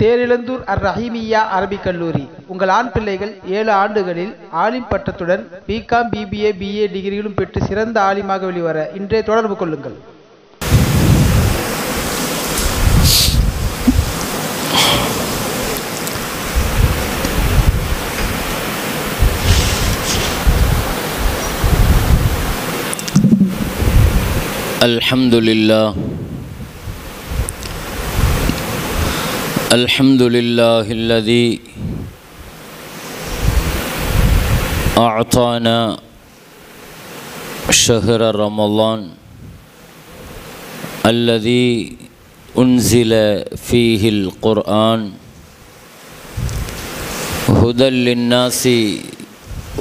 தேரிழந்தூர் அர் ரஹீமிய்யா அரபிக் கல்லூரி. உங்கள் ஆண் பிள்ளைகள் 7 ஆண்டுகளில் ஆலிம் பட்டத்துடன் பிகாம், பிபிஏ, பிஏ டிகிரிகளும் பெற்று சிறந்த ஆலிமாக வெளிவர இன்றே தொடர்பு கொள்ளுங்கள். الحمد لله الذي أعطانا شهر رمضان الذي أنزل فيه القرآن هدى للناس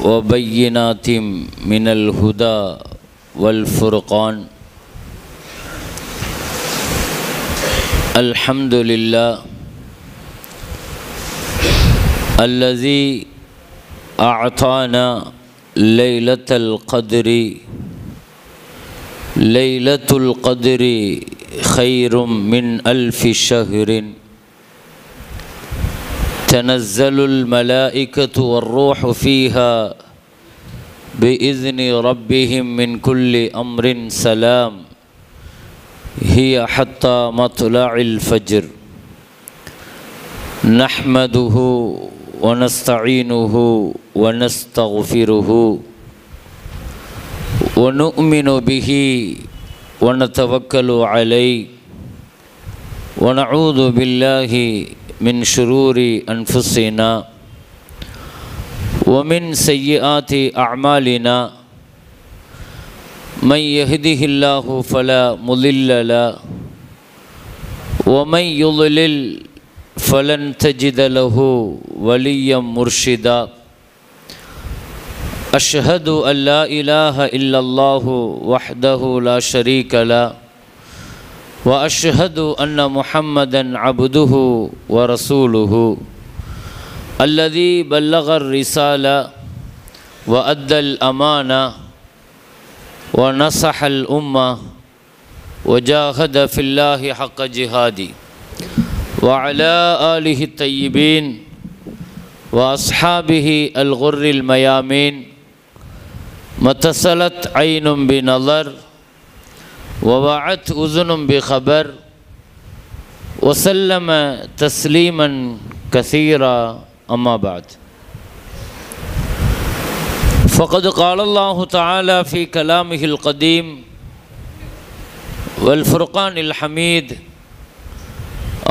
وبينات من الهدى والفرقان. الحمد لله الذي أعطانا ليلة القدر. ليلة القدر خير من 1000 شهر. تنزل الملائكة والروح فيها بإذن ربهم من كل أمر سلام هي حتى مطلع الفجر. نحمده ونستعينه ونستغفره ونؤمن به ونتوكل عليه ونعوذ بالله من شرور أنفسنا ومن سيئات أعمالنا. من يهده الله فلا مضل له ومن يضلل فلن تجد له وليا مرشدا. أشهد أن لا إله إلا الله وحده لا شريك له وأشهد أن محمدا عبده ورسوله الذي بلغ الرسالة وأدى الأمانة ونصح الأمة وجاهد في الله حق جهاده وعلى آله الطيبين وأصحابه الغر الميامين. ما اتصلت عين بنظر ووعت أذن بخبر وسلم تسليما كثيرا. أما بعد، فقد قال الله تعالى في كلامه القديم والفرقان الحميد: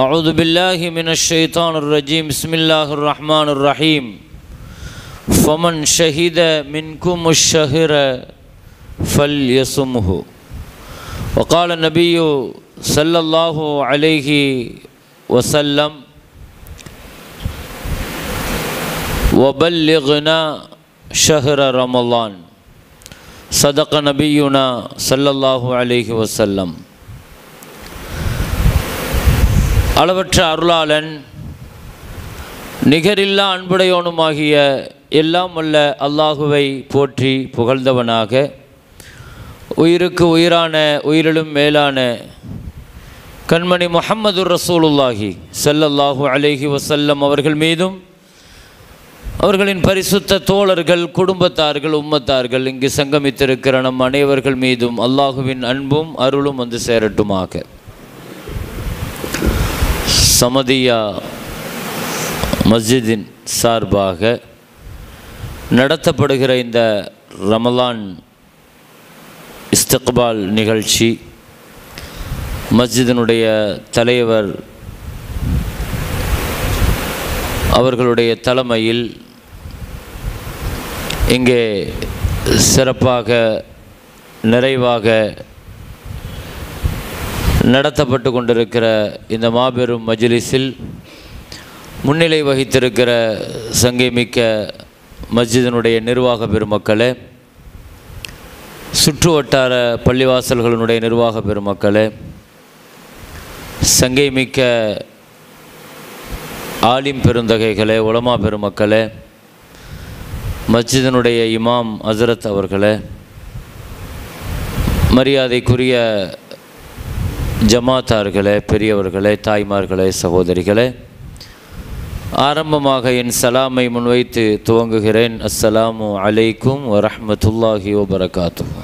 أعوذ بالله من الشيطان الرجيم. بسم الله الرحمن الرحيم. فمن شهد منكم الشهر فليصمه. وقال النبي صلى الله عليه وسلم: وبلغنا شهر رمضان. صدق نبينا صلى الله عليه وسلم. அளவற்ற அருளாளன் நிகரில்லா அன்புடையோனுமாகிய எல்லாம் வல்ல அல்லாஹுவை போற்றி புகழ்ந்தவனாக, உயிருக்கு உயிரான உயிரிலும் மேலான கண்மணி முஹம்மதுர் ரசூலுல்லாஹி ஸல்லல்லாஹு அலைஹி வஸல்லம் அவர்கள் மீதும், அவர்களின் பரிசுத்த தோழர்கள், குடும்பத்தார்கள், உம்மத்தார்கள், இங்கு சங்கமித்திருக்கிற நம் அனைவர்கள் மீதும் அல்லாஹுவின் அன்பும் அருளும் வந்து சேரட்டுமாக. சமதியா மஸ்ஜிதின் சார்பாக நடத்தப்படுகிற இந்த ரமலான் இஸ்திக்பால் நிகழ்ச்சி, மஸ்ஜிதினுடைய தலைவர் அவர்களுடைய தலைமையில் இங்கே சிறப்பாக நிறைவாக நடத்தப்பட்டு கொண்டிருக்கிற இந்த மாபெரும் மஜ்லிஸில் முன்னிலை வகித்திருக்கிற சங்கமிக்க மஸ்ஜிதினுடைய நிர்வாக பெருமக்களே, சுற்று வட்டார பள்ளிவாசல்களினுடைய நிர்வாக பெருமக்களே, சங்கமிக்க ஆலிம் பெருந்தகைகளே, உலமா பெருமக்களே, மஸ்ஜிதினுடைய இமாம் ஹஸ்ரத் அவர்களே, மரியாதைக்குரிய ஜமாத்தார்களே, பெரியவர்களே, தாய்மார்களே, சகோதரிகளே, ஆரம்பமாக என் சலாமை முன்வைத்து துவங்குகிறேன். அஸ்ஸலாமு அலைக்கும் வரஹ்மத்துல்லாஹி வபரகாத்துஹு.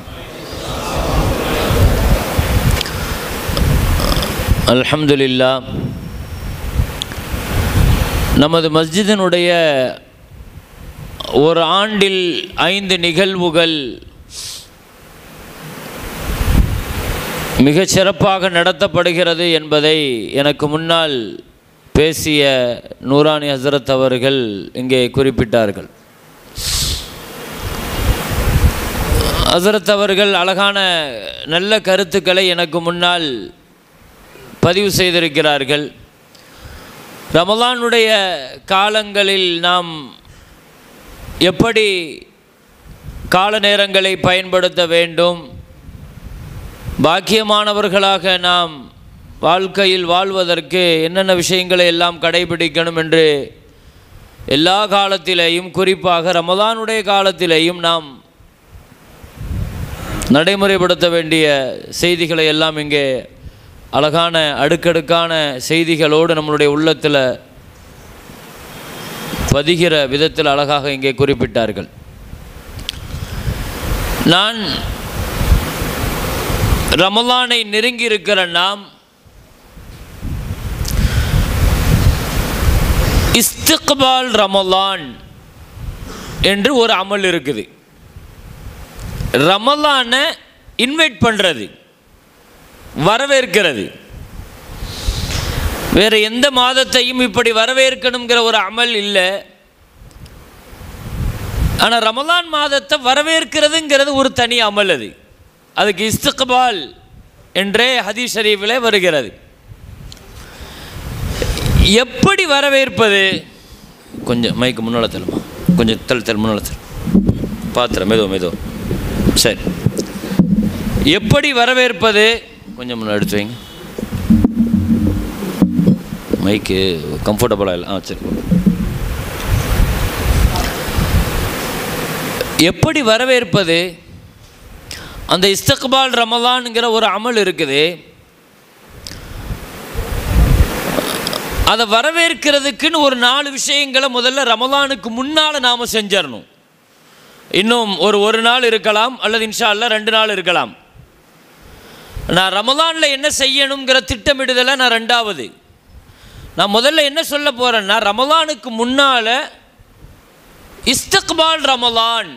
அல்ஹம்துலில்லாஹ், நமது மஸ்ஜிதினுடைய ஒரு ஆண்டில் 5 நிகழ்வுகள் மிகச் சிறப்பாக நடத்தப்படுகிறது என்பதை எனக்கு முன்னால் பேசிய நூரானி ஹசரத் அவர்கள் இங்கே குறிப்பிட்டார்கள். ஹசரத் அவர்கள் அழகான நல்ல கருத்துக்களை எனக்கு முன்னால் பதிவு செய்திருக்கிறார்கள். ரமலானுடைய காலங்களில் நாம் எப்படி கால நேரங்களை பயன்படுத்த வேண்டும், பாக்கியமானவர்களாக நாம் வாழ்க்கையில் வாழ்வதற்கு என்னென்ன விஷயங்களை எல்லாம் கடைபிடிக்கணும் என்று எல்லா காலத்திலேயும், குறிப்பாக ரமலானுடைய காலத்திலேயும் நாம் நடைமுறைப்படுத்த வேண்டிய செய்திகளை எல்லாம் இங்கே அழகான அடுக்கடுக்கான செய்திகளோடு நம்மளுடைய உள்ளத்தில் பதிகிற விதத்தில் அழகாக இங்கே குறிப்பிட்டார்கள். நான் ரமலானை நெருங்கி இருக்கிற நாம் இஸ்திக்பால் ரமலான் என்று ஒரு அமல் இருக்குது. ரமலானை இன்வைட் பண்ணுறது, வரவேற்கிறது. வேறு எந்த மாதத்தையும் இப்படி வரவேற்கணுங்கிற ஒரு அமல் இல்லை. ஆனால் ரமலான் மாதத்தை வரவேற்கிறதுங்கிறது ஒரு தனி அமல். அதுக்கு இஸ்திக்பால் என்றே ஹதீஸ் ஷரீஃபிலே வருகிறது. எப்படி வரவேற்பது? கொஞ்சம் மைக்கு முன்னால் தள்ளுமா, கொஞ்சம் தள் முன்னால் தள், பாத்திரம் மெதுவோ சரி. எப்படி வரவேற்பது? கொஞ்சம் முன்னாடி எடுத்து வைங்க, மைக்கு கம்ஃபர்டபுளாக இல்லை. சரி. எப்படி வரவேற்பது? அந்த இஸ்திக்பால் ரமலான்ங்கிற ஒரு அமல் இருக்குது. அதை வரவேற்கிறதுக்குன்னு ஒரு 4 விஷயங்களை முதல்ல ரமலானுக்கு முன்னால் நாம் செஞ்சிடணும். இன்னும் ஒரு நாள் இருக்கலாம், அல்லது இன்ஷா அல்லாஹ் 2 நாள் இருக்கலாம். நான் ரமலானில் என்ன செய்யணுங்கிற திட்டமிடுதலை நான் 2வது. நான் முதல்ல என்ன சொல்ல போகிறேன்னா, ரமலானுக்கு முன்னால் இஸ்திக்பால் ரமலான்,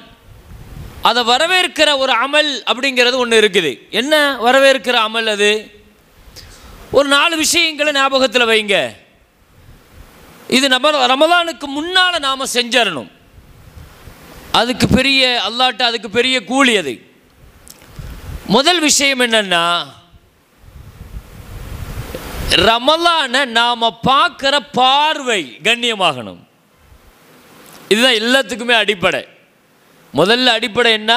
அதை வரவேற்கிற ஒரு அமல் அப்படிங்கிறது ஒன்று இருக்குது. என்ன வரவேற்கிற அமல் அது? ஒரு 4 விஷயங்களை ஞாபகத்தில் வைங்க. இது நம்ம ரமலானுக்கு முன்னால் நாம் செஞ்சிடணும். அதுக்கு பெரிய அல்லாட்ட அதுக்கு பெரிய கூலி. அது முதல் விஷயம் என்னன்னா, ரமலானை நாம் பார்க்குற பார்வை கண்ணியமாகணும். இதுதான் எல்லாத்துக்குமே அடிப்படை. முதல்ல அடிப்படை என்ன?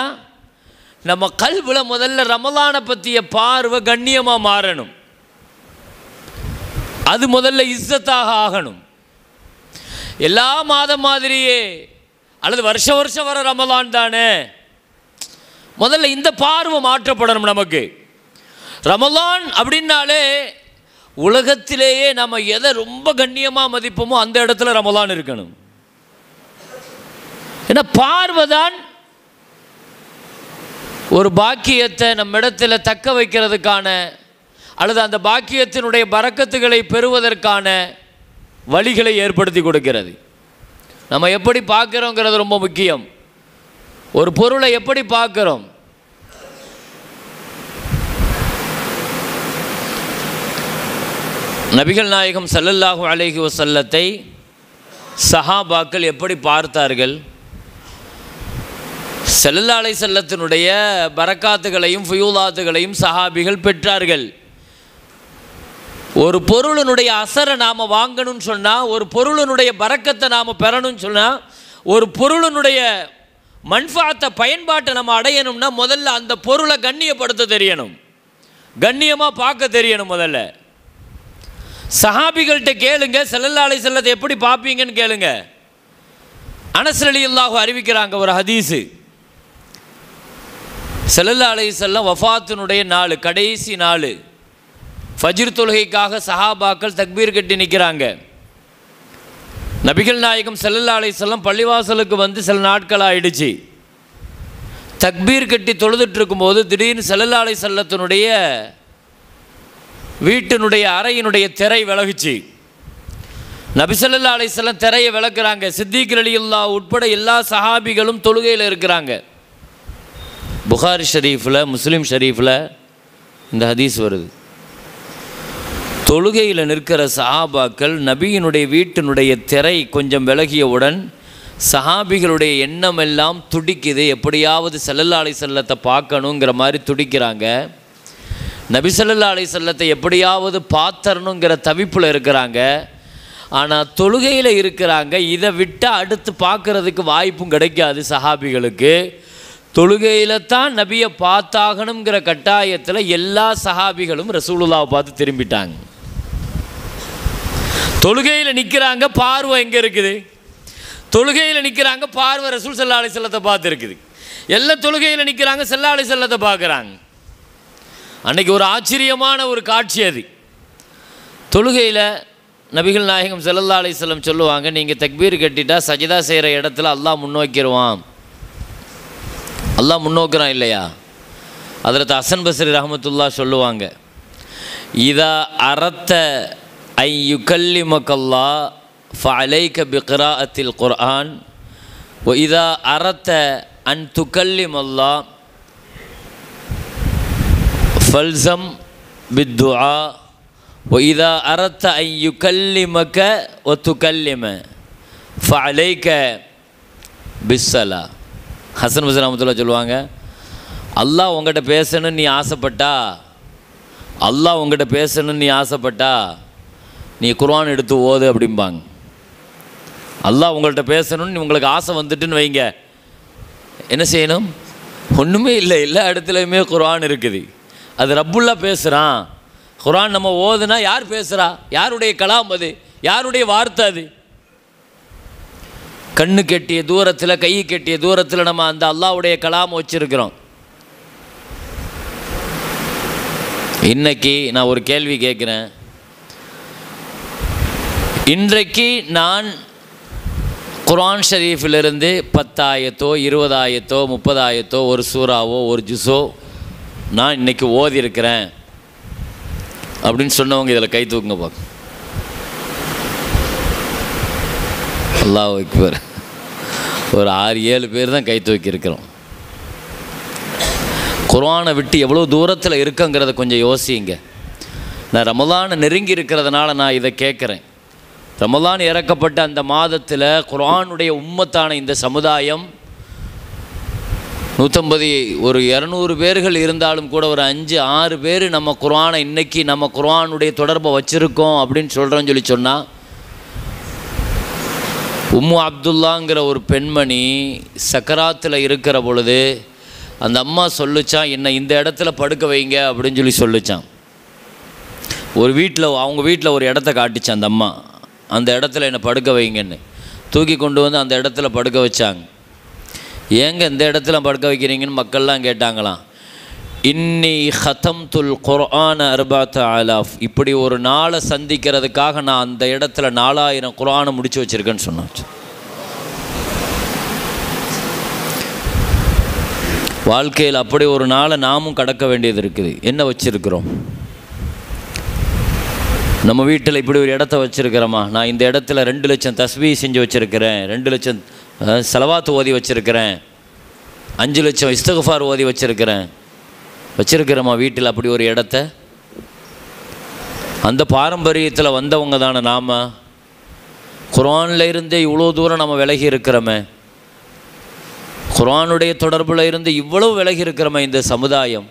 நம்ம கல்வியில் முதல்ல ரமலானை பற்றிய பார்வை கண்ணியமாக மாறணும். அது முதல்ல இஸ்ஸத்தாக ஆகணும். எல்லா மாதம் மாதிரியே அல்லது வருஷம் வர ரமலான் தானே, முதல்ல இந்த பார்வை மாற்றப்படணும். நமக்கு ரமலான் அப்படின்னாலே உலகத்திலேயே நம்ம எதை ரொம்ப கண்ணியமாக மதிப்போமோ அந்த இடத்துல ரமலான் இருக்கணும். ஏன்னா பார்வை தான் ஒரு பாக்கியத்தை நம்ம இடத்துல தக்க வைக்கிறதுக்கான அல்லது அந்த பாக்கியத்தினுடைய பரக்கத்துகளை பெறுவதற்கான வழிகளை ஏற்படுத்தி கொடுக்கிறது. நம்ம எப்படி பார்க்குறோங்கிறது ரொம்ப முக்கியம். ஒரு பொருளை எப்படி பார்க்குறோம்? நபிகள் நாயகம் ஸல்லல்லாஹு அலைஹி வஸல்லத்தை சஹாபாக்கள் எப்படி பார்த்தார்கள்? ஸல்லல்லாஹு அலைஹி வஸல்லத்தினுடைய பரக்காத்துகளையும் ஃபுயூலாத்துகளையும் சஹாபிகள் பெற்றார்கள். ஒரு பொருளினுடைய அசரை நாம் வாங்கணும்னு சொன்னால், ஒரு பொருளினுடைய பரக்கத்தை நாம் பெறணும்னு சொன்னால், ஒரு பொருளினுடைய மன்ஃபாத்தை பயன்பாட்டை நம்ம அடையணும்னா முதல்ல அந்த பொருளை கண்ணியப்படுத்த தெரியணும், கண்ணியமாக பார்க்க தெரியணும். முதல்ல சஹாபிகள்கிட்ட கேளுங்க, ஸல்லல்லாஹு அலைஹி வஸல்லத்தை எப்படி பார்ப்பீங்கன்னு கேளுங்க. அனஸ் ரலியல்லாஹு அறிவிக்கிறாங்க ஒரு ஹதீஸு. ஸல்லல்லாஹு அலைஹி வஸல்லம் வஃபாத்தினுடைய நாள், கடைசி நாள், ஃபஜ்ர் தொழுகைக்காக சஹாபாக்கள் தக்பீர் கட்டி நிற்கிறாங்க. நபிகள் நாயகம் ஸல்லல்லாஹு அலைஹி வஸல்லம் பள்ளிவாசலுக்கு வந்து சில நாட்கள் ஆயிடுச்சு. தக்பீர் கட்டி தொழுதுட்டு இருக்கும்போது திடீர்னு ஸல்லல்லாஹு அலைஹி வஸல்லத்தினுடைய வீட்டினுடைய அறையினுடைய திரை விலகுச்சு. நபி ஸல்லல்லாஹு அலைஹி வஸல்லம் திரையை விளக்குறாங்க. சித்திக் ரலியல்லாஹு உட்பட எல்லா சஹாபிகளும் தொழுகையில் இருக்கிறாங்க. புகாரி ஷரீஃபில், முஸ்லீம் ஷரீஃபில் இந்த ஹதீஸ் வருது. தொழுகையில் நிற்கிற சஹாபாக்கள் நபியினுடைய வீட்டினுடைய திரை கொஞ்சம் விலகியவுடன் சஹாபிகளுடைய எண்ணம் எல்லாம் துடிக்குது. எப்படியாவது ஸல்லல்லாஹு அலைஹி வஸல்லத்தை பார்க்கணுங்கிற மாதிரி துடிக்கிறாங்க. நபி ஸல்லல்லாஹு அலைஹி வஸல்லத்தை எப்படியாவது பார்த்தரணுங்கிற தவிப்பில் இருக்கிறாங்க. ஆனால் தொழுகையில் இருக்கிறாங்க. இதை விட்டால் அடுத்து பார்க்குறதுக்கு வாய்ப்பும் கிடைக்காது சஹாபிகளுக்கு. தொழுகையில் தான் நபியை பார்த்தாகணுங்கிற கட்டாயத்தில் எல்லா சஹாபிகளும் ரசூலுல்லாவை பார்த்து திரும்பிட்டாங்க. தொழுகையில் நிற்கிறாங்க, பார்வை எங்கே இருக்குது? தொழுகையில் நிற்கிறாங்க, பார்வை ரசூல் ஸல்லல்லாஹு அலைஹி வஸல்லத்தை பார்த்து இருக்குது. எல்லா தொழுகையில் நிற்கிறாங்க, ஸல்லல்லாஹு அலைஹி வஸல்லத்தை பார்க்குறாங்க. அன்றைக்கி ஒரு ஆச்சரியமான ஒரு காட்சி அது. தொழுகையில் நபிகள் நாயகம் ஸல்லல்லாஹு அலைஹி வஸல்லம் சொல்லுவாங்க, நீங்கள் தக்பீர் கட்டிட்டா சஜிதா செய்கிற இடத்துல அல்லாஹ் முன்னோக்கிடுவான். அல்லாஹ் முன்னோக்குறான் இல்லையா? ஹஜ்ரத் ஹஸன் பஸ்ரி ரஹ்மத்துல்லாஹ் சொல்லுவாங்க, இதா அரத்த ஐ யுகல்லிமக்கல்லா ஃபஅலைக பிக்ராஅத்தில் குர்ஆன் வ இதா அரத்த அன் துகல்லிமல்லா ஃபல்சம் பித்துஆ வ இதா அரத்த ஐ யுகல்லிமக வ துகல்லிம ஃபஅலைக பிஸ்ஸலா. ஹஸன் பஸ்ரி ரஹ்மத்துல்லாஹ் சொல்லுவாங்க, அல்லாஹ் உங்கள்கிட்ட பேசணும்னு நீ ஆசைப்பட்டா, அல்லாஹ் உங்கள்கிட்ட பேசணும்னு நீ ஆசைப்பட்டா நீ குர்ஆன் எடுத்து ஓது அப்படிம்பாங்க. அல்லாஹ் உங்கள்கிட்ட பேசணும்னு உங்களுக்கு ஆசை வந்துட்டுன்னு வைங்க, என்ன செய்யணும்? ஒன்றுமே இல்லை, எல்லா இடத்துலையுமே குர்ஆன் இருக்குது. அது ரப்புல்லா பேசுகிறான். குர்ஆன் நம்ம ஓதுனா யார் பேசுகிறா? யாருடைய கலாம் அது? யாருடைய வார்த்தை அது? கண்ணு கெட்டிய தூரத்தில், கை கெட்டிய தூரத்தில் நம்ம அந்த அல்லாஹ்வுடைய கலாம் வச்சுருக்கிறோம். இன்னைக்கு நான் ஒரு கேள்வி கேட்குறேன். இன்றைக்கு நான் குர்ஆன் ஷரீஃபிலிருந்து 10 ஆயத்தோ 20 ஆயத்தோ 30 ஆயத்தோ ஒரு சூறாவோ ஒரு ஜுஸோ நான் இன்றைக்கி ஓதியிருக்கிறேன் அப்படின்னு சொன்னவங்க இதில் கை தூக்குங்க பார்க்க. அல்லாஹ் அக்பர். ஒரு 6-7 பேர் தான் கை தூக்கியிருக்கிறோம். குர்ஆனை விட்டு எவ்வளோ தூரத்தில் இருக்குங்கிறத கொஞ்சம் யோசிங்க. நான் ரமலானை நெருங்கி இருக்கிறதுனால நான் இதை கேட்குறேன். ரமலான் இறக்கப்பட்ட அந்த மாதத்தில் குர்ஆனுடைய உம்மத்தான இந்த சமுதாயம் 150 ஒரு 200 பேர்கள் இருந்தாலும் கூட ஒரு 5-6 பேர் நம்ம குர்ஆனை இன்றைக்கி நம்ம குர்ஆனுடைய தொடர்பை வச்சுருக்கோம் அப்படின்னு சொல்கிறோன்னு சொல்லி சொன்னால், உம்மு அப்துல்லாங்கிற ஒரு பெண்மணி சக்கராத்தில் இருக்கிற பொழுது அந்த அம்மா சொல்லிச்சான், என்னை இந்த இடத்துல படுக்க வைங்க அப்படின்னு சொல்லி சொல்லிச்சான். ஒரு வீட்டில், அவங்க வீட்டில் ஒரு இடத்த காட்டிச்சான் அந்த அம்மா, அந்த இடத்துல என்னை படுக்க வைங்கன்னு. தூக்கி கொண்டு வந்து அந்த இடத்துல படுக்க வச்சாங்க. ஏங்க இந்த இடத்துல படுக்க வைக்கிறீங்கன்னு மக்கள்லாம் கேட்டாங்களாம். இன்னி ஹதம்துல் குர்ஆன 4000, இப்படி ஒரு நாளை சந்திக்கிறதுக்காக நான் அந்த இடத்துல 4000 குர்ஆனை முடிச்சு வச்சுருக்கேன்னு சொன்னாச்சு. வாழ்க்கையில் அப்படி ஒரு நாளை நாமும் கடக்க வேண்டியது இருக்குது. என்ன வச்சுருக்கிறோம்? நம்ம வீட்டில் இப்படி ஒரு இடத்த வச்சுருக்கிறோமா? நான் இந்த இடத்துல 2 லட்சம் தஸ்பீஹ் செஞ்சு வச்சுருக்கிறேன், 2 லட்சம் ஸலவாத் ஓதி வச்சுருக்கிறேன், 5 லட்சம் இஸ்திக்ஃபார் ஓதி வச்சுருக்கிறோமா வீட்டில் அப்படி ஒரு இடத்த? அந்த பாரம்பரியத்தில் வந்தவங்க தானே நாம். குர்ஆனில் இருந்தே இவ்வளோ தூரம் நம்ம விலகி இருக்கிறோமே, குர்ஆனுடைய தொடர்பில் இருந்து இவ்வளோ விலகி இருக்கிறோமே இந்த சமுதாயம்.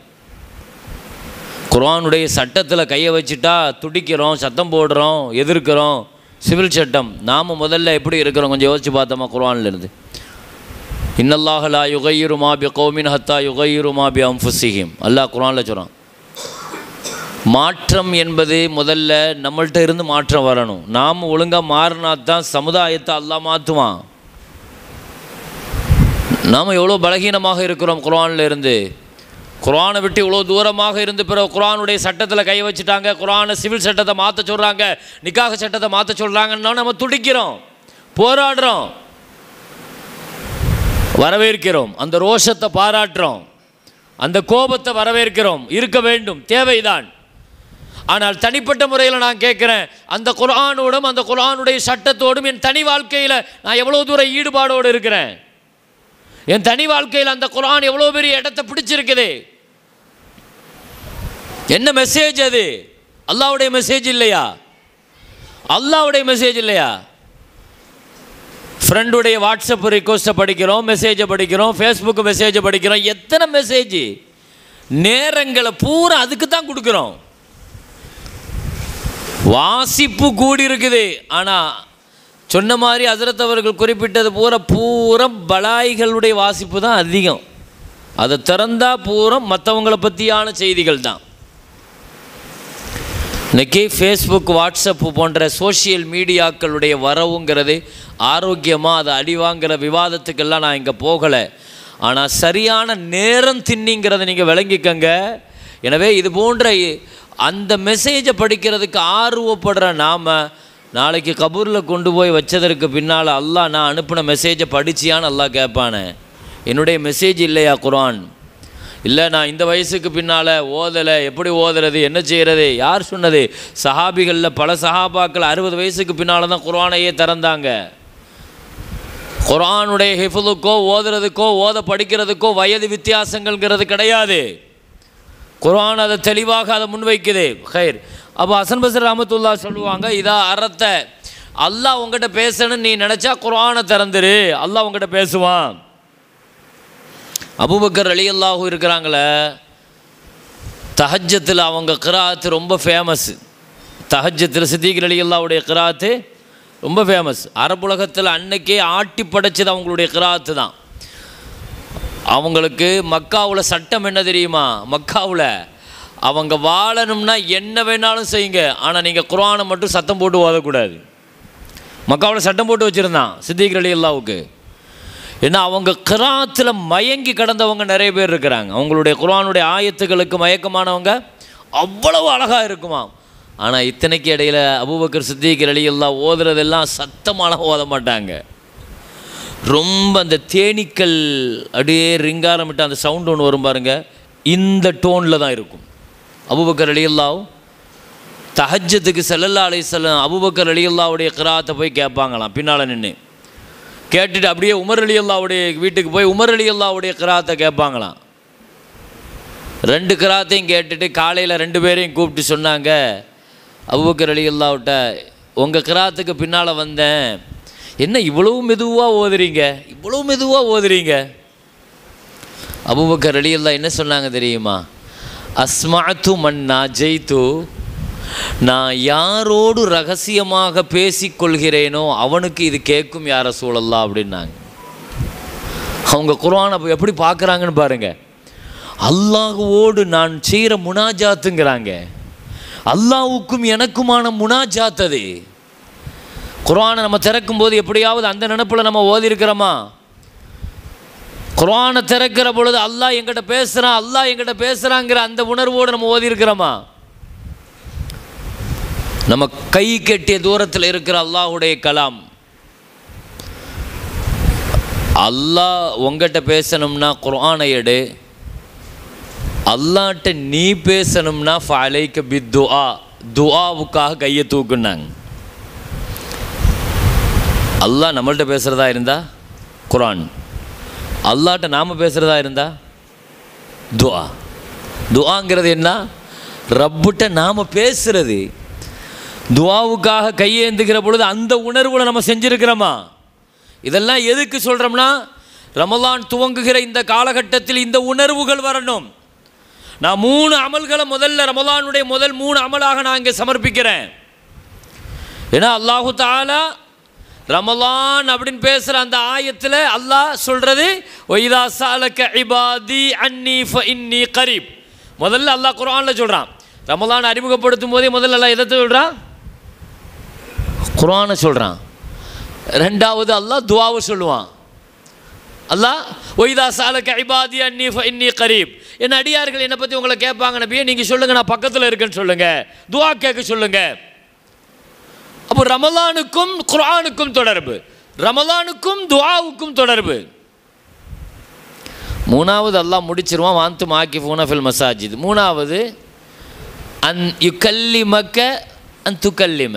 குர்ஆனுடைய சட்டத்தில் கையை வச்சுட்டா துடிக்கிறோம், சத்தம் போடுறோம், எதிர்க்கிறோம். சிவில் சட்டம் நாம் முதல்ல எப்படி இருக்கிறோம் கொஞ்சம் யோசித்து பார்த்தோமா? குர்ஆனில் இருந்து இன்னல்லாஹ லா யுகையிரு மா பி கௌமின் ஹத்தா யுகையிரு மா பி அன்ஃபுஸிஹிம். அல்லாஹ் குர்ஆனில் சொல்கிறான், மாற்றம் என்பது முதல்ல நம்மள்கிட்ட இருந்து மாற்றம் வரணும். நாம் ஒழுங்காக மாறினா தான் சமுதாயத்தை அல்லாஹ் மாற்றுவான். நாம் எவ்வளோ பலகீனமாக இருக்கிறோம் குர்ஆனில் இருந்து. குர்ஆனை விட்டு இவ்வளோ தூரமாக இருந்து பிறகு குர்ஆனுடைய சட்டத்தில் கை வச்சுட்டாங்க, குர்ஆனை சிவில் சட்டத்தை மாற்ற சொல்கிறாங்க, நிக்காஹ் சட்டத்தை மாற்ற சொல்கிறாங்கன்னா நம்ம துடிக்கிறோம். போராடுறோம், வரவேற்கிறோம், அந்த ரோஷத்தை பாராட்டுறோம், அந்த கோபத்தை வரவேற்கிறோம், இருக்க வேண்டும், தேவைதான். ஆனால் தனிப்பட்ட முறையில் நான் கேட்குறேன், அந்த குர்ஆனோடும் அந்த குர்ஆனுடைய சட்டத்தோடும் என் தனி வாழ்க்கையில் நான் எவ்வளோ தூரம் ஈடுபாடோடு இருக்கிறேன்? என் தனி வாழ்க்கையில் அந்த குர்ஆன் எவ்வளோ பெரிய இடத்தை பிடிச்சிருக்குது? என்ன மெசேஜ் அது? அல்லாஹ்வுடைய மெசேஜ் இல்லையா? அல்லாஹ்வுடைய மெசேஜ் இல்லையா? ஃப்ரெண்டுடைய வாட்ஸ்அப் ரிக்வெஸ்ட்டை படிக்கிறோம், மெசேஜை படிக்கிறோம், ஃபேஸ்புக் மெசேஜை படிக்கிறோம். எத்தனை மெசேஜ், நேரங்களை பூரா அதுக்கு தான் கொடுக்குறோம். வாசிப்பு கூடி இருக்குது. ஆனால் சொன்ன மாதிரி ஹஜ்ரத் அவர்கள் குறிப்பிட்டது பூரா பலாய்களுடைய வாசிப்பு தான் அதிகம். அதை திறந்தால் பூரா மற்றவங்களை பற்றியான செய்திகள் தான். இன்றைக்கி ஃபேஸ்புக், வாட்ஸ்அப்பு போன்ற சோஷியல் மீடியாக்களுடைய வரவுங்கிறது ஆரோக்கியமாக அதை அடிவாங்கிற விவாதத்துக்கெல்லாம் நான் இங்கே போகலை. ஆனால் சரியான நேரம் தின்னிங்கிறத நீங்கள் விளங்கிக்கங்க. எனவே இது போன்ற அந்த மெசேஜை படிக்கிறதுக்கு ஆர்வப்படுற நாம் நாளைக்கு கபூரில் கொண்டு போய் வச்சதற்கு பின்னால் அல்லாஹ் நான் அனுப்பின மெசேஜை படிச்சியான்னு அல்லாஹ் கேட்பானே. என்னுடைய மெசேஜ் இல்லையா குர்ஆன்? இல்லை, நான் இந்த வயசுக்கு பின்னால் ஓதலை, எப்படி ஓதுறது, என்ன செய்கிறது? யார் சொன்னது? சஹாபிகளில் பல சஹாபாக்கள் 60 வயசுக்கு பின்னால் தான் குர்ஆனையே திறந்தாங்க. குர்ஆனுடைய ஹிஃபுலுக்கோ ஓதுறதுக்கோ ஓத படிக்கிறதுக்கோ வயது வித்தியாசங்கள்ங்கிறது கிடையாது. குர்ஆன் அதை தெளிவாக அதை முன்வைக்குது. ஹைர். அப்போ ஹசன் பஸ்ரி ரஹ்மத்துல்லாஹ் சொல்லுவாங்க, இதா அறத்த அல்லாஹ் உங்ககிட்ட பேசணும்னு நீ நினச்சா குர்ஆனை திறந்துரு, அல்லாஹ் உங்ககிட்ட பேசுவான். அபூபக்கர் ரலியல்லாஹு இருக்கிறாங்களே, தஹஜ்ஜத்தில் அவங்க கிராத்து ரொம்ப ஃபேமஸ். தஹஜ்ஜத்தில் சித்திக் ரலியல்லாஹுடைய கிராத்து ரொம்ப ஃபேமஸ். அரபுலகத்தில் அன்னைக்கே ஆட்டி படைச்சது அவங்களுடைய கிராத்து தான். அவங்களுக்கு மக்காவில் சட்டம் என்ன தெரியுமா? மக்காவில் அவங்க வாழணும்னா என்ன வேணாலும் செய்யுங்க, ஆனால் நீங்கள் குர்ஆனை மட்டும் சத்தம் போட்டு ஓதக்கூடாது. மக்காவில் சட்டம் போட்டு வச்சுருந்தான் சித்திக் ரலியல்லாஹுக்கு. ஏன்னா அவங்க கிராத்தில் மயங்கி கடந்தவங்க நிறைய பேர் இருக்கிறாங்க. அவங்களுடைய குர்ஆனுடைய ஆயத்துகளுக்கு மயக்கமானவங்க அவ்வளவு அழகாக இருக்குமா. ஆனால் இத்தனைக்கு இடையில் அபூபக்கர் சித்திக் ரலியல்லாஹு ஓதுறதெல்லாம் சத்தமாக ஓத மாட்டாங்க. ரொம்ப அந்த தேனீக்கள் அப்படியே ரிங்காரமிட்டு அந்த சவுண்டு ஒன்று வரும் பாருங்க, இந்த டோனில் தான் இருக்கும். அபூபக்கர் ரலியல்லாஹு தஹஜ்ஜத்துக்கு ஸல்லல்லாஹு அலைஹி வஸல்லம் அபூபக்கர் ரலியல்லாஹுடைய கிராத்தை போய் கேட்பாங்களாம். பின்னால் நின்று கேட்டுட்டு அப்படியே உமர் ரலியல்லாஹுடைய வீட்டுக்கு போய் உமர் ரலியல்லாஹுடைய கிராத்தை கேட்பாங்களாம். 2 கிராத்தையும் கேட்டுட்டு காலையில் 2 பேரையும் கூப்பிட்டு சொன்னாங்க, அபூபக்கர் ரலியல்லாஹுட்ட உங்கள் கிராத்துக்கு பின்னால் வந்தேன், என்ன இவ்வளவு மெதுவாக ஓதுறீங்க, இவ்வளோ மெதுவாக ஓதுறீங்க? அபூபக்கர் ரலியல்லாஹு என்ன சொன்னாங்க தெரியுமா? அஸ்மஅத்து மன்னா ஜெய்து, நான் யாரோடு ரகசியமாக பேசிக்கொள்கிறேனோ அவனுக்கு இது கேட்கும் யா ரசூலல்லாஹ் அப்படின்னாங்க. அவங்க குர்ஆனை எப்படி பார்க்குறாங்கன்னு பாருங்கள். அல்லாஹ்வோடு நான் செய்கிற முனாஜாத்துங்கிறாங்க. அல்லாஹ்வுக்கும் எனக்குமான முனாஜாத் அது. குர்ஆனை நம்ம திறக்கும்போது எப்படியாவது அந்த நினைப்பில் நம்ம ஓதிருக்கிறோமா? குர்ஆனை திறக்கிற பொழுது அல்லாஹ் எங்கிட்ட பேசுகிறான், அல்லாஹ் எங்கிட்ட பேசுகிறாங்கிற அந்த உணர்வோடு நம்ம ஓதிருக்கிறோமா? நம்ம கை கெட்டிய தூரத்தில் இருக்கிற அல்லாஹ்வுடைய கலாம். அல்லாஹ் உங்ககிட்ட பேசணும்னா குர்ஆனை எடு, அல்லாஹ்ட்ட நீ பேசணும்னா ஃபஅலைக பித்துஆ, துஆவுக்காக கையை தூக்குனாங்க. அல்லாஹ் நம்மள்கிட்ட பேசுகிறதா இருந்தால் குர்ஆன், அல்லாஹ்ட்ட நாம் பேசுகிறதா இருந்தால் துஆ. துஆங்கிறது என்ன? ரப்புட்ட நாம் பேசுகிறது. துஆவுக்காக கையேந்துகிற பொழுது அந்த உணர்வுல நம்ம செஞ்சுருக்கிறோமா? இதெல்லாம் எதுக்கு சொல்கிறோம்னா, ரமலான் துவங்குகிற இந்த காலகட்டத்தில் இந்த உணர்வுகள் வரணும். நான் 3 அமல்களை முதல்ல ரமலானுடைய முதல் 3 அமலாக நான் இங்கே சமர்ப்பிக்கிறேன். ஏன்னா அல்லாஹு தஆலா ரமலான் அப்படின்னு பேசுகிற அந்த ஆயத்தில் அல்லாஹ் சொல்கிறது, ஒய்தா சாலக இபாதி அன்னி ஃபஇன்னி கரீப். முதல்ல அல்லாஹ் குர்ஆனில் சொல்கிறான். ரமலான் அறிமுகப்படுத்தும் போதே முதல்ல அல்லாஹ் எதை சொல்கிறான்? குர்ஆனை சொல்கிறான். 2வது அல்லாஹ் துஆவை சொல்லுவான். அல்லாஹ் ஒய்தா சாலக இபாதி அன்னி ஃபஇன்னி கரீப், என் அடியார்கள் என்னை பற்றி உங்களை கேட்பாங்க நபியே, நீங்கள் சொல்லுங்கள் நான் பக்கத்தில் இருக்கேன்னு சொல்லுங்கள், துஆ கேட்க சொல்லுங்கள். அப்போ ரமலானுக்கும் குர்ஆனுக்கும் தொடர்பு. ரமலானுக்கும் துஆவுக்கும் தொடர்பு. மூணாவது அல்லாஹ் முடிச்சிருவான், வாந்து மாக்கிஃபூன ஃபில் மசாஜித். மூணாவது அன் யுகல்லிமக அன் துகல்லிம,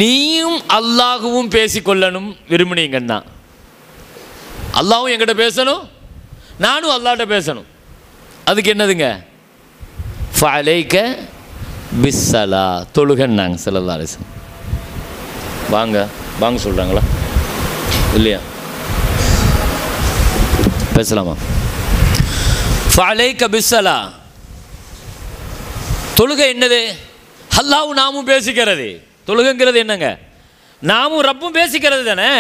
நீயும் அல்லாஹுவும் பேசிக்கொள்ளணும் விரும்பினீங்கன்னா. அல்லாஹும் என்கிட்ட பேசணும், நானும் அல்லாஹ்ட்ட பேசணும். அதுக்கு என்னதுங்க? ஃபஅலைக பிஸ்ஸலா, தொழுகன்னாங்க ஸல்லல்லாஹு அலைஹி வஸல்லம். வாங்க வாங்க சொல்கிறாங்களா இல்லையா? பேசலாமா? ஃபஅலைக பிஸ்ஸலா, தொழுகை என்னது? அல்லாஹ்வும் நாமும் பேசிக்கிறது. தொழுகைங்கிறது என்னங்க? நாமும் ரப்பும் பேசிக்கிறது தானே.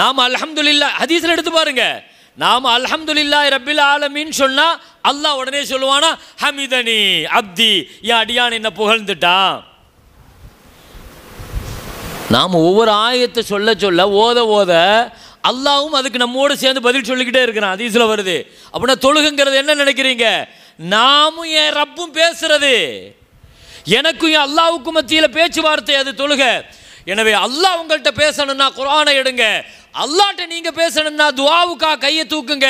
நாம் அல்ஹம்துலில்லாஹ், ஹதீஸில் எடுத்து பாருங்க, நாம் அல்ஹம்துலில்லாஹி ரப்பில் ஆலமீன் சொன்னா அல்லாஹ் உடனே சொல்லுவானா ஹமிதனி அப்தி, என் அடியான் என்ன புகழ்ந்துட்டான். நாம் ஒவ்வொரு ஆயத்தை சொல்ல சொல்ல ஓத ஓத அல்லாஹ்வும் அதுக்கு நம்மோடு சேர்ந்து பதில் சொல்லிக்கிட்டே இருக்கிறான். ஹதீஸில் வருது. அப்படின்னா தொழுகைங்கிறது என்ன நினைக்கிறீங்க? நாமும் என் ரப்பும் பேசுறது, எனக்கும் என் அல்லாஹ்வுக்கும் மத்தியில் பேச்சுவார்த்தை, அது தொழுகை. எனவே அல்லாஹ் உங்கள்கிட்ட பேசணும்னா குர்ஆனை எடுங்க, அல்லாஹ்ட்ட நீங்க பேசணும்னா துஆவுக்காக கையை தூக்குங்க,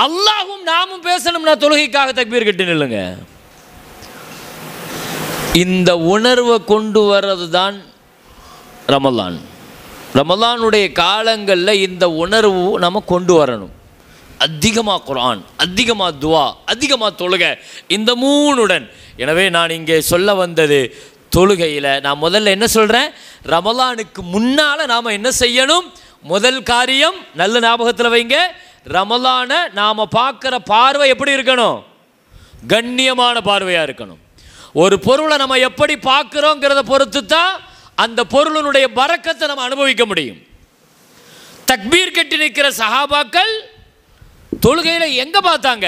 அல்லாஹ்வும் நாமும் பேசணும்னா தொழுகைக்காக தக்பீர் கட்டி நில்லுங்க. இந்த உணர்வை கொண்டு வர்றது தான் ரமலான். ரமலானுடைய காலங்களில் இந்த உணர்வு நம்ம கொண்டு வரணும். அதிகமாக குர்ஆன், அதிகமாக துஆ, அதிகமாக தொழுகை, இந்த மூணுடன். எனவே நான் இங்கே சொல்ல வந்தது, தொழுகையில் நான் முதல்ல என்ன சொல்கிறேன், ரமலானுக்கு முன்னால் நாம் என்ன செய்யணும்? முதல் காரியம், நல்ல ஞாபகத்தில் வைங்க, ரமலானை நாம் பார்க்குற பார்வை எப்படி இருக்கணும்? கண்ணியமான பார்வையாக இருக்கணும். ஒரு பொருளை நம்ம எப்படி பார்க்குறோங்கிறத பொறுத்து தான் அந்த பொருளினுடைய பரக்கத்தை நம்ம அனுபவிக்க முடியும். தக்பீர் கட்டி நிற்கிற சஹாபாக்கள் தொழுகையில் எங்கே பார்த்தாங்க?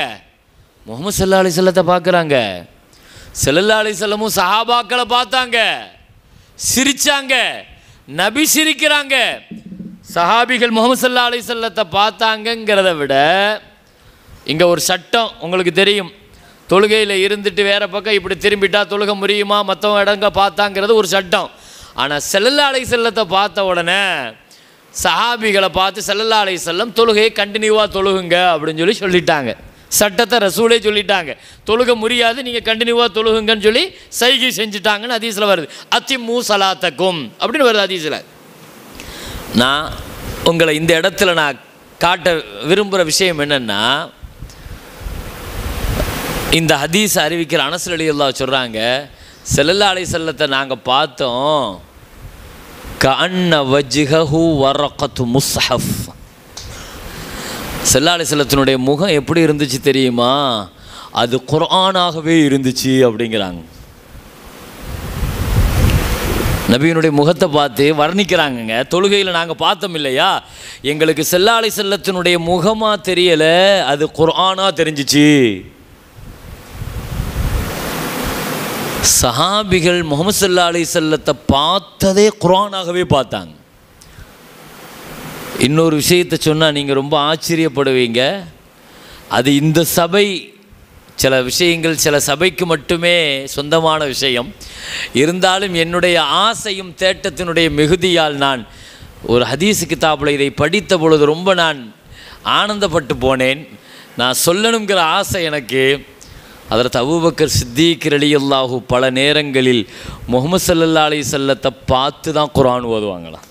முஹம்மது ஸல்லல்லாஹு அலைஹி வஸல்லத்தை பார்க்குறாங்க. ஸல்லல்லாஹு அலைஹி வஸல்லமும் சஹாபாக்களை பார்த்தாங்க, சிரிச்சாங்க. நபி சிரிக்கிறாங்க, சஹாபிகள் முஹம்மது ஸல்லல்லாஹு அலைஹி வஸல்லத்தை பார்த்தாங்கங்கிறத விட இங்கே ஒரு சட்டம் உங்களுக்கு தெரியும். தொழுகையில் இருந்துட்டு வேறு பக்கம் இப்படி திரும்பிட்டா தொழுகை முடியுமா, மற்றவங்க இடங்க பார்த்தாங்கிறது ஒரு சட்டம். ஆனால் ஸல்லல்லாஹு அலைஹி வஸல்லத்தை பார்த்த உடனே சஹாபிகளை பார்த்து ஸல்லல்லாஹு அலைஹி வஸல்லம் தொழுகையை கண்டினியூவாக தொழுகுங்க அப்படின்னு சொல்லிட்டாங்க. சட்டத்தை ரசூலே சொல்லிட்டாங்க. தொழுக முடியாது, நீங்கள் கண்டினியூவாக தொழுகுங்கன்னு சொல்லி சைகை செஞ்சுட்டாங்கன்னு ஹதீஸில் வருது. அத்திம்மு ஸலாத்தக்கும் அப்படின்னு வருது ஹதீஸில். நான் உங்களை இந்த இடத்துல நான் காட்ட விரும்புகிற விஷயம் என்னென்னா, இந்த ஹதீஸ் அறிவிக்கிற அனஸ் ரலியல்லாஹு சொல்கிறாங்க, ஸல்லல்லாஹு அலைஹி வஸல்லத்தை நாங்கள் பார்த்தோம், கஅன்ன வஜ்ஹஹு வரகத்து முஸ்ஹஃப். ஸல்லல்லாஹு அலைஹி வஸல்லத்தினுடைய முகம் எப்படி இருந்துச்சு தெரியுமா? அது குர்ஆனாகவே இருந்துச்சு அப்படிங்கிறாங்க. நபியினுடைய முகத்தை பார்த்து வர்ணிக்கிறாங்கங்க. தொழுகையில் நாங்கள் பார்த்தோம் இல்லையா, எங்களுக்கு ஸல்லல்லாஹு அலைஹி வஸல்லத்தினுடைய முகமாக தெரியலை, அது குர்ஆனாக தெரிஞ்சிச்சு. சஹாபிகள் முஹம்மது ஸல்லல்லாஹு அலைஹி வஸல்லத்தை பார்த்ததே குர்ஆனாகவே பார்த்தாங்க. இன்னொரு விஷயத்தை சொன்னால் நீங்கள் ரொம்ப ஆச்சரியப்படுவீங்க. அது இந்த சபை, சில விஷயங்கள் சில சபைக்கு மட்டுமே சொந்தமான விஷயம் இருந்தாலும், என்னுடைய ஆசையும் தேட்டத்தினுடைய மிகுதியால் நான் ஒரு ஹதீஸ் கிதாபில் இதை படித்த பொழுது ரொம்ப நான் ஆனந்தப்பட்டு போனேன். நான் சொல்லணுங்கிற ஆசை எனக்கு. ஹதரத் அபூபக்கர் சித்தீக் ரலியல்லாஹு பல நேரங்களில் முஹம்மது ஸல்லல்லாஹு அலைஹி வஸல்லத்தை பார்த்து தான் குர்ஆன் ஓதுவாங்களாம்.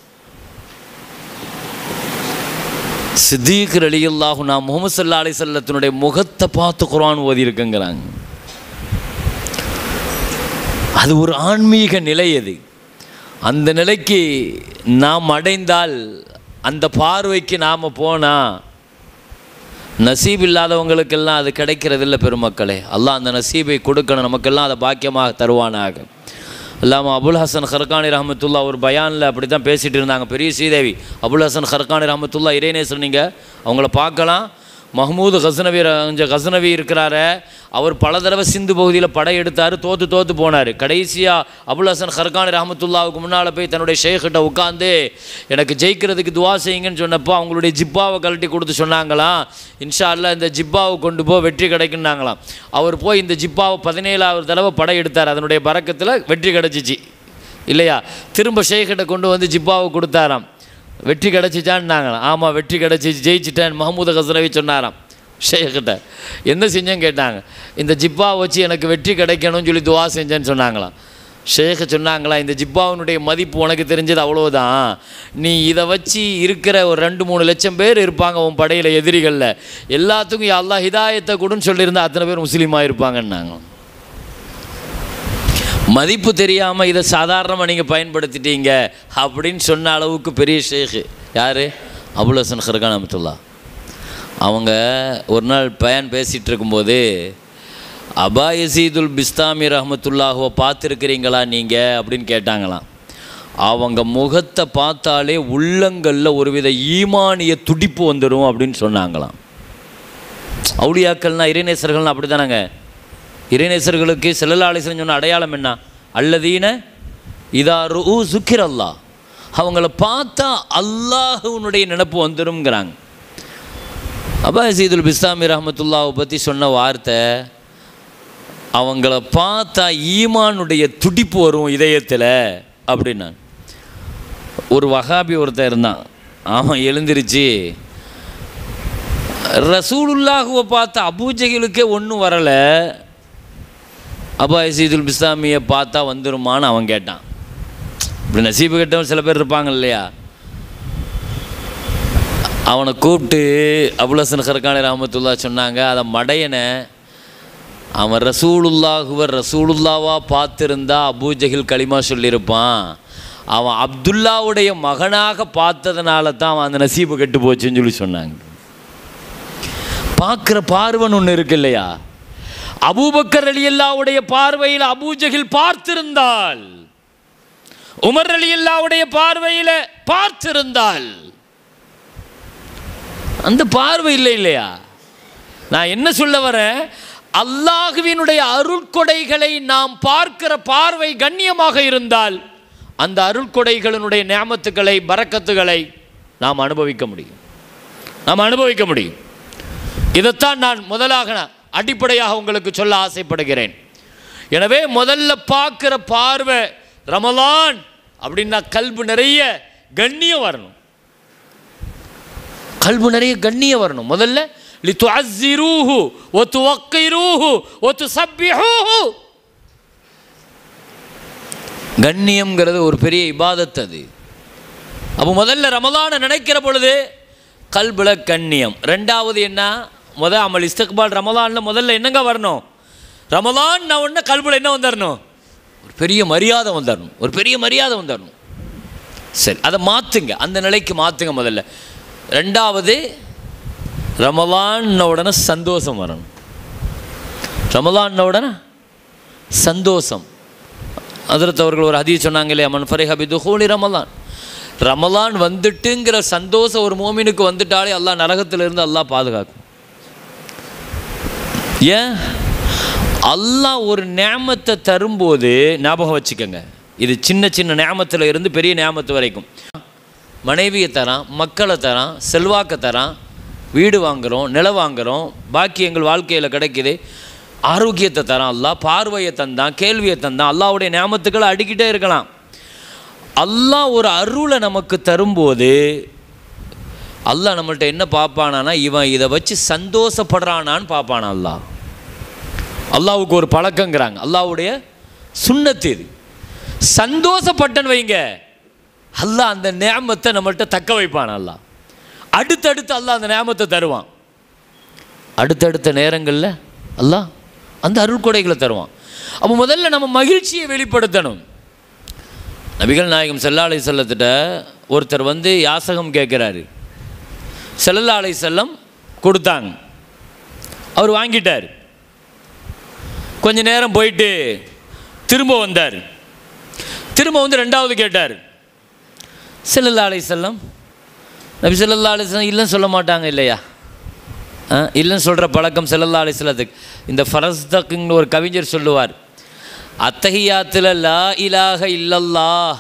சித்தீக் ரலியல்லாஹு நான் முஹம்மது ஸல்லல்லாஹு அலைஹி வஸல்லத்தினுடைய முகத்தை பார்த்து குர்ஆன் ஓதியிருக்குங்கிறாங்க. அது ஒரு ஆன்மீக நிலை. அது அந்த நிலைக்கு நாம் அடைந்தால், அந்த பார்வைக்கு நாம் போனால், நசீப் இல்லாதவங்களுக்கெல்லாம் அது கிடைக்கிறதில்ல பெருமக்களே. அல்லாஹ் அந்த நசீபை கொடுக்கணும், நமக்கெல்லாம் அதை பாக்கியமாக தருவானாக. அல்லாம அபுல் ஹசன் ஹர்கானி ரஹமத்துல்லா ஒரு பயானில் அப்படி தான் பேசிகிட்டு இருந்தாங்க. பெரிய ஸ்ரீதேவி அபுல் ஹசன் ஹர்கானி ரஹமத்துல்லா இறைநேசர், நீங்கள் அவங்கள பார்க்கலாம். மஹமூது கஸ்னவி இருக்கிறாரு, அவர் பல தடவை சிந்து பகுதியில் படையெடுத்தார், தோற்று போனார். கடைசியாக அபுல் ஹசன் ஹர்கானி ரஹமத்துல்லாவுக்கு முன்னால் போய் தன்னுடைய ஷேக்கிட்ட உட்காந்து எனக்கு ஜெயிக்கிறதுக்கு துவா செய்யுங்கன்னு சொன்னப்போ அவங்களுடைய ஜிப்பாவை கழட்டி கொடுத்து சொன்னாங்களாம், இன்ஷா அல்லாஹ் இந்த ஜிப்பாவை கொண்டு போய் வெற்றி கிடைக்குன்னாங்களாம். அவர் போய் இந்த ஜிப்பாவை 17வது தடவை படையெடுத்தார். அதனுடைய பறக்கத்தில் வெற்றி கிடச்சிச்சு இல்லையா. திரும்ப ஷேக்கிட்ட கொண்டு வந்து ஜிப்பாவை கொடுத்தாராம். வெற்றி கிடச்சிச்சான்னாங்களாம். ஆமாம் வெற்றி கிடச்சிச்சு, ஜெயிச்சிட்டேன் மஹமூது கஸ்ரவி சொன்னாராம் ஷேக்கிட்ட. என்ன செஞ்சேன்னு கேட்டாங்க. இந்த ஜிப்பா வச்சு எனக்கு வெற்றி கிடைக்கணும்னு சொல்லி துவா செஞ்சேன்னு சொன்னாங்களாம். ஷேഖ് சொன்னாங்களா, இந்த ஜிப்பாவினுடைய மதிப்பு உனக்கு தெரிஞ்சது அவ்வளோதான், நீ இதை வச்சு இருக்கிற ஒரு 2-3 லட்சம் பேர் இருப்பாங்க உன் படையில் எதிரிகளில், எல்லாத்துக்கும் அல்லாஹ் ஹிதாயத்தை கொடுன்னு சொல்லியிருந்தா அத்தனை பேர் முஸ்லீமாக இருப்பாங்கன்னாங்க. மதிப்பு தெரியாமல் இதை சாதாரணமாக நீங்கள் பயன்படுத்திட்டீங்க அப்படின்னு சொன்ன அளவுக்கு பெரிய ஷேഖ് யார்? அபுல் ஹசன் ஹர்கான் ரஹ்மத்துல்லாஹ். அவங்க ஒரு நாள் பயன் பேசிகிட்டு இருக்கும்போது அபா யசீதுல் பிஸ்தாமி ரஹ்மத்துல்லாஹுவை பார்த்துருக்கிறீங்களா நீங்கள் அப்படின்னு கேட்டாங்களாம். அவங்க முகத்தை பார்த்தாலே உள்ளங்களில் ஒருவித ஈமானிய துடிப்பு வந்துடும் அப்படின்னு சொன்னாங்களாம். அவுலியாக்கள்னா இறைநேசர்கள்னா அப்படி தானாங்க. இறைநேசர்களுக்கு ஸல்லல்லாஹு அலைஹி வஸல்லம் சொன்ன அடையாளம் என்ன? அல்லதீன இதா ருஉ ஸுக்கிர அல்லாஹ், அவங்கள பார்த்தா அல்லாஹ்வுடைய நினைப்பு வந்துடும்ங்கிறாங்க. அபா யசீதுல் பிஸ்தாமி ரஹ்மத்துல்லாஹை பற்றி சொன்ன வார்த்தை, அவங்கள பார்த்தா ஈமானுடைய துடிப்பு வரும் இதயத்தில் அப்படின்னா. ஒரு வஹாபி ஒருத்தர் இருந்தான், அவன் எழுந்திருச்சு ரசூலுல்லாஹுவை பார்த்த அபூஜஹலுக்கே ஒன்றும் வரலை, அபா யசீதுல் பிஸ்தாமியை பார்த்தா வந்துருமான்னு அவன் கேட்டான். இப்படி நசீபு கட்டவன் சில பேர் இருப்பாங்க இல்லையா. அவனை கூப்பிட்டு அபுல் ஹசன் ஹர்கானி ரஹ்மத்துல்லாஹ் சொன்னாங்க, அதை மடையனை அவன் ரசூலுல்லாவா பார்த்துருந்தா அபூஜஹல் களிமா சொல்லியிருப்பான், அவன் அப்துல்லாவுடைய மகனாக பார்த்ததுனால தான் அவன் அந்த நசீபு கெட்டு போச்சுன்னு சொல்லி சொன்னாங்க. பார்க்குற பார்வன் ஒன்று இருக்கு இல்லையா. அபூபக்கர் ரலியல்லாஹுடைய பார்வையில் அபூஜஹல் பார்த்திருந்தால், உமர் ரலியல்லாஹுடைய பார்வையில் பார்த்திருந்தால், அந்த பார்வை இல்லை இல்லையா. நான் என்ன சொல்ல வரேன், அல்லாஹ்வினுடைய அருட்கொடைகளை நாம் பார்க்கிற பார்வை கண்ணியமாக இருந்தால் அந்த அருட்கொடைகளினுடைய நியாமத்துக்களை பரக்கத்துகளை நாம் அனுபவிக்க முடியும். இதைத்தான் நான் முதலாக அடிப்படையாக உங்களுக்கு சொல்ல ஆசைப்படுகிறேன். எனவே முதல்ல பார்க்கிற பார்வை ரமலான் அப்படின்னா கல்பு நிறைய கண்ணியம் வரணும். கல்பு நிறைய கண்ணியம் வரணும். முதல்ல லிதுஅஸ்ஸிரூஹு வதுவக்கிரூஹு வதுஸப்பிஹூஹு. கண்ணியம்ங்கிறது ஒரு பெரிய இபாதத். அது அப்போ முதல்ல ரமலானை நினைக்கிற பொழுது கல்புல கண்ணியம். ரெண்டாவது என்ன? அமல் இஸ்திக்பால். ரமலானில் முதல்ல என்னங்க வரணும்? ரமலான் நான் ஒன்று கல்புல என்ன வந்துடணும்? ஒரு பெரிய மரியாதை வந்துடணும். சரி, அதை மாற்றுங்க, அந்த நிலைக்கு மாற்றுங்க முதல்ல. ரெண்டாவது, ரமலான் உடனே சந்தோஷம் வரணும். ரமலான் உடனே சந்தோஷம். ஹஜ்ரத் அவர்கள் ஒரு ஹதீஸ் சொன்னாங்க இல்லையா, மன் ஃபரிஹ பிதுஹூலி ரமலான். ரமலான் வந்துட்டுங்கிற சந்தோஷம் ஒரு மோமினுக்கு வந்துட்டாலே அல்லாஹ் நரகத்திலிருந்து அல்லாஹ் பாதுகாக்கும். ஏன்? அல்லாஹ் ஒரு நியாமத்தை தரும்போது ஞாபகம் வச்சுக்கோங்க, இது சின்ன சின்ன நியாமத்தில் இருந்து பெரிய நியாமத்து வரைக்கும். மனைவியை தரான், மக்களை தரான், செல்வாக்கை தரான், வீடு வாங்குகிறோம், நிலம் வாங்குகிறோம், பாக்கி எங்கள் வாழ்க்கையில் கிடைக்கிது, ஆரோக்கியத்தை தரான் அல்லாஹ், பார்வையை தந்தான், கேள்வியை தந்தான். அல்லாஹ்வுடைய நியாமத்துக்களை அடிக்கிட்டே இருக்கலாம். அல்லாஹ் ஒரு அருளை நமக்கு தரும்போது அல்லாஹ் நம்மள்ட்ட என்ன பார்ப்பானானா, இவன் இதை வச்சு சந்தோஷப்படுறானான்னு பார்ப்பானா. அல்லாஹ்வுக்கு ஒரு பழக்கங்கிறாங்க, அல்லாஹ்வுடைய சுன்னத்து இது. சந்தோஷப்பட்டன்னு வைங்க, அல்லாஹ் அந்த நியாமத்தை நம்மள்ட்ட தக்க வைப்பான். அல்லாஹ் அடுத்தடுத்து அல்லாஹ் அந்த நியாமத்தை தருவான். அடுத்தடுத்த நேரங்களில் அல்லாஹ் அந்த அருள்கொடைகளை தருவான். அப்போ முதல்ல நம்ம மகிழ்ச்சியை வெளிப்படுத்தணும். நபிகள் நாயகம் ஸல்லல்லாஹு அலைஹி வஸல்லத்திட்ட ஒருத்தர் வந்து யாசகம் கேட்குறாரு. ஸல்லல்லாஹு அலைஹி வஸல்லம் கொடுத்தாங்க, அவர் வாங்கிட்டார். கொஞ்ச நேரம் போயிட்டு திரும்ப வந்தார். திரும்ப வந்து ரெண்டாவது கேட்டார். ஸல்லல்லாஹு அலைஹி வஸல்லம், நபி ஸல்லல்லாஹு அலைஹி வஸல்லம் இல்லைன்னு சொல்ல மாட்டாங்க இல்லையா, இல்லைன்னு சொல்கிற பழக்கம் ஸல்லல்லாஹு அலைஹி வஸல்லத்துக்கு. இந்த ஃபரஸ்தக்குன்னு ஒரு கவிஞர் சொல்லுவார், அத்தஹியாத்தில் லா இலாஹ இல்லல்லாஹ்,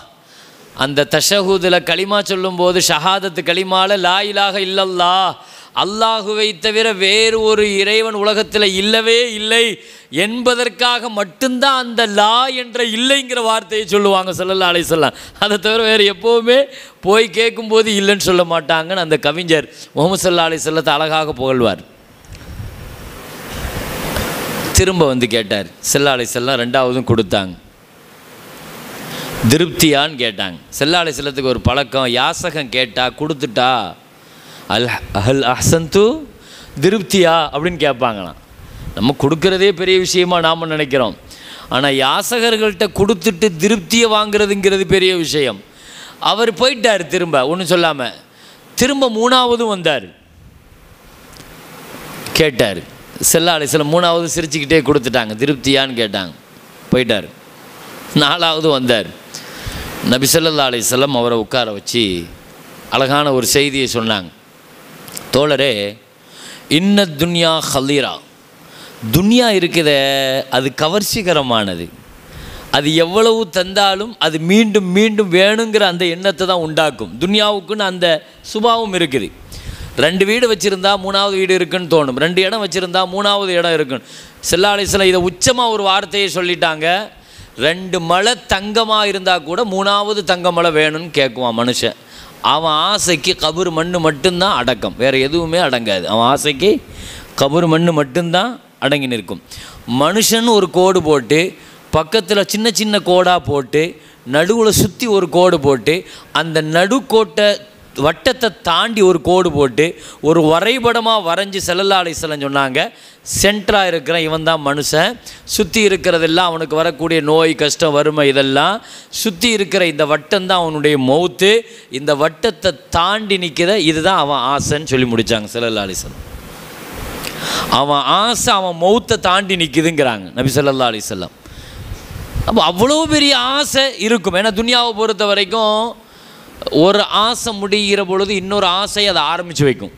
அந்த தஷஹூதில் களிமா சொல்லும்போது ஷஹாதத்து களிமாவில் லா இலாஹ இல்லல்லாஹ் அல்லாஹுவை தவிர வேறு ஒரு இறைவன் உலகத்தில் இல்லவே இல்லை என்பதற்காக மட்டும்தான் அந்த லா என்ற இல்லைங்கிற வார்த்தையை சொல்லுவாங்க ஸல்லல்லாஹு அலைஹி வஸல்லம். அதை தவிர வேறு எப்போவுமே போய் கேட்கும்போது இல்லைன்னு சொல்ல மாட்டாங்கன்னு அந்த கவிஞர் முஹம்மது ஸல்லல்லாஹு அலைஹி வஸல்லத்தை அழகாக புகழ்வார். திரும்ப வந்து கேட்டார் ஸல்லல்லாஹு அலைஹி வஸல்லம், ரெண்டாவதும் கொடுத்தாங்க. திருப்தியான்னு கேட்டாங்க. ஸல்லல்லாஹு அலைஹி வஸல்லத்துக்கு ஒரு பழக்கம், யாசகம் கேட்டால் கொடுத்துட்டா அல் அஹ்சன்து திருப்தியா அப்படின்னு கேட்பாங்களாம். நம்ம கொடுக்கறதே பெரிய விஷயமா நாம் நினைக்கிறோம். ஆனால் யாசகர்கள்ட்ட கொடுத்துட்டு திருப்தியை வாங்குறதுங்கிறது பெரிய விஷயம். அவர் போயிட்டார் திரும்ப ஒன்றும் சொல்லாமல். திரும்ப மூணாவதும் வந்தார், கேட்டார். ஸல்லல்லாஹு அலைஹி வஸல்லம் மூணாவது சிரிச்சுக்கிட்டே கொடுத்துட்டாங்க. திருப்தியான்னு கேட்டாங்க, போயிட்டார். நாலாவது வந்தார். நபி ஸல்லல்லாஹு அலைஹி வஸல்லம் அவரை உட்கார வச்சு அழகான ஒரு செய்தியை சொன்னாங்க. தோழரே, இன்ன துன்யா ஹலீரா, துன்யா இருக்குதே அது கவர்ச்சிகரமானது. அது எவ்வளவு தந்தாலும் அது மீண்டும் மீண்டும் வேணுங்கிற அந்த எண்ணத்தை தான் உண்டாக்கும். துன்யாவுக்குன்னு அந்த சுபாவம் இருக்குது. 2 வீடு வச்சுருந்தா 3வது வீடு இருக்குன்னு தோணும், 2 இடம் வச்சுருந்தா 3வது இடம் இருக்குன்னு. ஸல்லல்லாஹு அலைஹி வஸல்லம் இதை உச்சமாக ஒரு வார்த்தையை சொல்லிட்டாங்க. 2 மலை தங்கமாக இருந்தால் கூட 3வது தங்க மலை வேணும்னு கேட்குவான் மனுஷன். அவன் ஆசைக்கு கபர் மண் மட்டும்தான் அடக்கம், வேறு எதுவுமே அடங்காது. அவன் ஆசைக்கு கபர் மண் மட்டும்தான் அடங்கி நிற்கும். மனுஷன் ஒரு கோடு போட்டு பக்கத்தில் சின்ன சின்ன கோடாக போட்டு நடுவில் சுற்றி ஒரு கோடு போட்டு அந்த நடுக்கோட்டை வட்டத்தை தாண்டி ஒரு கோடு போட்டு ஒரு வரைபடமாக வரைஞ்சி ஸல்லல்லாஹு அலைஹி வஸல்லம் சொன்னாங்க, சென்டராக இருக்கிற இவன் தான் மனுஷன், சுற்றி இருக்கிறதெல்லாம் அவனுக்கு வரக்கூடிய நோய் கஷ்டம் வறுமை இதெல்லாம் சுற்றி இருக்கிற இந்த வட்டம் தான் அவனுடைய மௌத்து, இந்த வட்டத்தை தாண்டி நிற்கிற இதுதான் அவன் ஆசைன்னு சொல்லி முடித்தாங்க ஸல்லல்லாஹு அலைஹி வஸல்லம். அவன் ஆசை அவன் மௌத்தை தாண்டி நிற்கிதுங்கிறாங்க நபி ஸல்லல்லாஹு அலைஹி வஸல்லம். அப்போ அவ்வளோ பெரிய ஆசை இருக்கும். ஏன்னா துன்யாவை பொறுத்த வரைக்கும் ஒரு ஆசை முடிகிற பொழுது இன்னொரு ஆசை அதை ஆரம்பித்து வைக்கும்.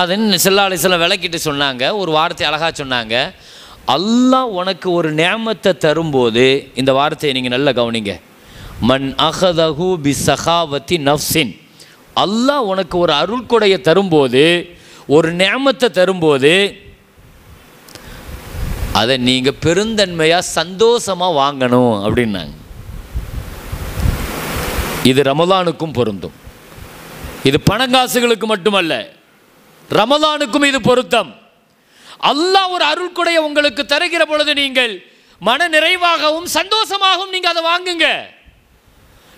அதுன்னு ஸல்லல்லாஹு அலைஹி வஸல்லம் விளக்கிட்டு சொன்னாங்க. ஒரு வார்த்தை அழகாக சொன்னாங்க, அல்லாஹ் உனக்கு ஒரு நியமத்தை தரும்போது, இந்த வார்த்தையை நீங்கள் நல்லா கவனிங்க, மன் அஹதஹு பி சகாவத்தி நஃப்ஸின், அல்லாஹ் உனக்கு ஒரு அருள்கொடையை தரும்போது, ஒரு நியமத்தை தரும்போது அதை நீங்கள் பெருந்தன்மையாக சந்தோஷமாக வாங்கணும் அப்படின்னாங்க. இது ரமலானுக்கும் பொருந்தும். இது பணங்காசுகளுக்கு மட்டுமல்ல, ரமலானுக்கும் இது பொருத்தம். அல்லாஹ் ஒரு அருள்கொடையை உங்களுக்கு தருகிற பொழுது நீங்கள் மன நிறைவாகவும் சந்தோஷமாகவும் நீங்கள் அதை வாங்குங்க.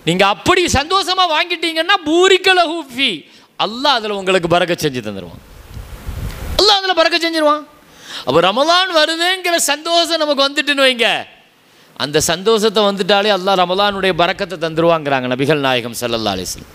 நீங்கள் அப்படி சந்தோஷமாக வாங்கிட்டீங்கன்னா பூரிக்கலஹு ஃபீ, அல்லாஹ் அதில் உங்களுக்கு பரக்கத் செஞ்சு தந்துடுவான். அல்லாஹ் அதில் பரக்கத் செஞ்சிருவான். அப்போ ரமலான் வருதுங்கிற சந்தோஷம் நமக்கு வந்துட்டுன்னு வைங்க, அந்த சந்தோஷத்தை வந்துட்டாலே அல்லாஹ் ரமலானுடைய பரக்கத்தை தந்துருவாங்கிறாங்க நபிகள் நாயகம் ஸல்லல்லாஹு அலைஹி வஸல்லம்.